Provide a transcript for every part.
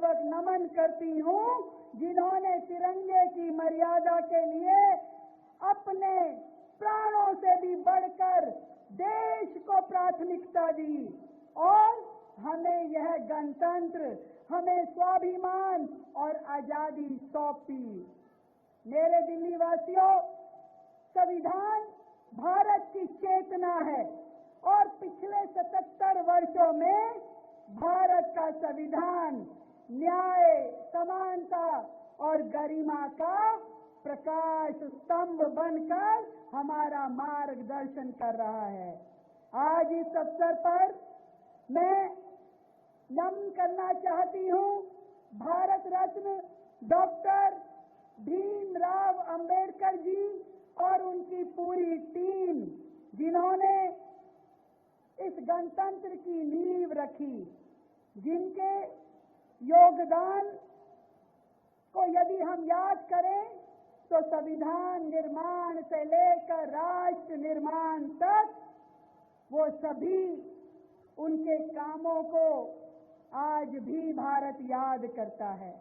पूर्वक नमन करती हूँ, जिन्होंने तिरंगे की मर्यादा के लिए अपने प्राणों से भी बढ़कर देश को प्राथमिकता दी और हमें यह गणतंत्र, हमें स्वाभिमान और आजादी सौंपी। मेरे दिल्ली वासियों, संविधान भारत की चेतना है और पिछले 77 वर्षों में भारत का संविधान न्याय, समानता और गरिमा का प्रकाश स्तंभ बनकर हमारा मार्गदर्शन कर रहा है। आज इस अवसर पर मैं नमन करना चाहती हूँ भारत रत्न डॉक्टर भीमराव अंबेडकर जी और उनकी पूरी टीम, जिन्होंने इस गणतंत्र की नींव रखी, जिनके योगदान को यदि हम याद करें तो संविधान निर्माण से लेकर राष्ट्र निर्माण तक वो सभी उनके कामों को आज भी भारत याद करता है।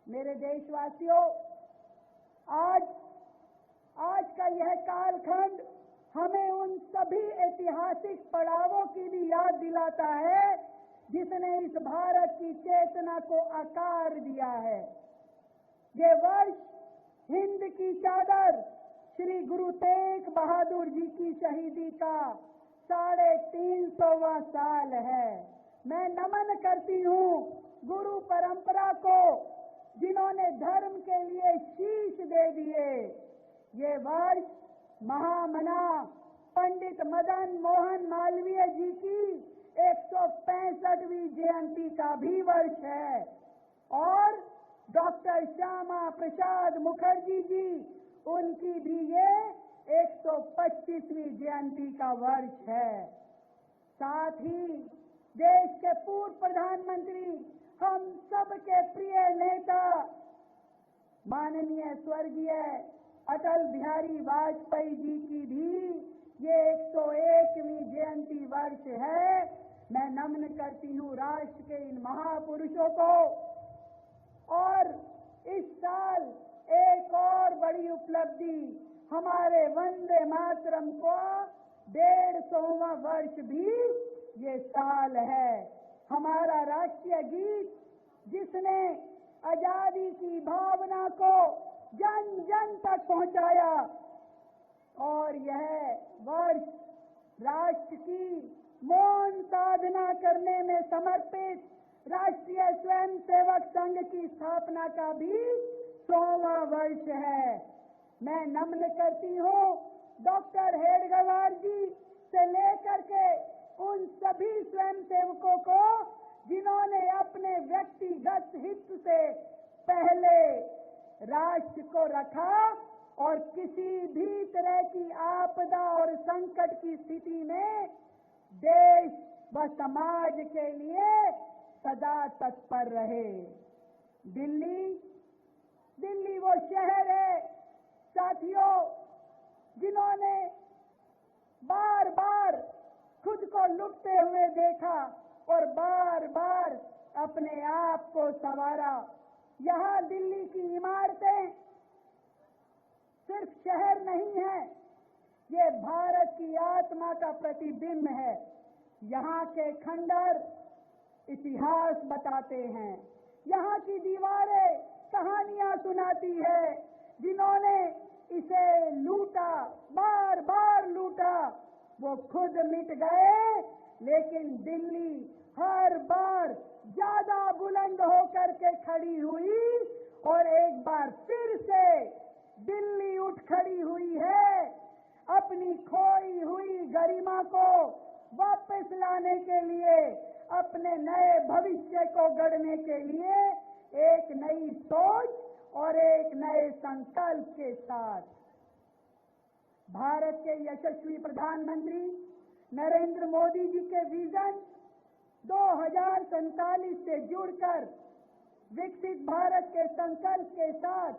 मेरे देशवासियों, आज का यह कालखंड हमें उन सभी ऐतिहासिक पड़ावों की भी याद दिलाता है जिसने इस भारत की चेतना को आकार दिया है। ये वर्ष हिंद की चादर श्री गुरु तेग बहादुर जी की शहीदी का 350वां साल है। मैं नमन करती हूँ गुरु परंपरा को, जिन्होंने धर्म के लिए शीश दे दिए। ये वर्ष महामना पंडित मदन मोहन मालवीय जी की 165वीं जयंती का भी वर्ष है और डॉक्टर श्यामा प्रसाद मुखर्जी जी, उनकी भी ये 125वीं जयंती का वर्ष है। साथ ही देश के पूर्व प्रधानमंत्री, हम सबके प्रिय नेता माननीय स्वर्गीय अटल बिहारी वाजपेयी जी की भी ये 101वीं जयंती वर्ष है। मैं नमन करती हूँ राष्ट्र के इन महापुरुषों को। और इस साल एक और बड़ी उपलब्धि, हमारे वंदे मातरम को 150वां वर्ष भी ये साल है। हमारा राष्ट्रीय गीत, जिसने आजादी की भावना को जन जन तक पहुंचाया, और यह वर्ष राष्ट्र की मौन साधना करने में समर्पित राष्ट्रीय स्वयंसेवक संघ की स्थापना का भी 100वां वर्ष है। मैं नमन करती हूँ डॉक्टर हेडगेवार जी से लेकर के उन सभी स्वयंसेवकों को, जिन्होंने अपने व्यक्तिगत हित से पहले राष्ट्र को रखा और किसी भी तरह की आपदा और संकट की स्थिति में देश व समाज के लिए सदा तत्पर रहे। दिल्ली वो शहर है साथियों, जिन्होंने बार बार खुद को लुटते हुए देखा और बार बार अपने आप को संवारा। यहाँ दिल्ली की इमारतें सिर्फ शहर नहीं है, ये भारत की आत्मा का प्रतिबिंब है। यहाँ के खंडर इतिहास बताते हैं, यहाँ की दीवारें कहानियां सुनाती है। जिन्होंने इसे लूटा, बार बार लूटा, वो खुद मिट गए, लेकिन दिल्ली हर बार ज्यादा बुलंद होकर के खड़ी हुई और एक बार फिर से दिल्ली उठ खड़ी हुई है, अपनी खोई हुई गरिमा को वापस लाने के लिए, अपने नए भविष्य को गढ़ने के लिए एक नई सोच और एक नए संकल्प के साथ। भारत के यशस्वी प्रधानमंत्री नरेंद्र मोदी जी के विजन 2047 से जुड़कर विकसित भारत के संकल्प के साथ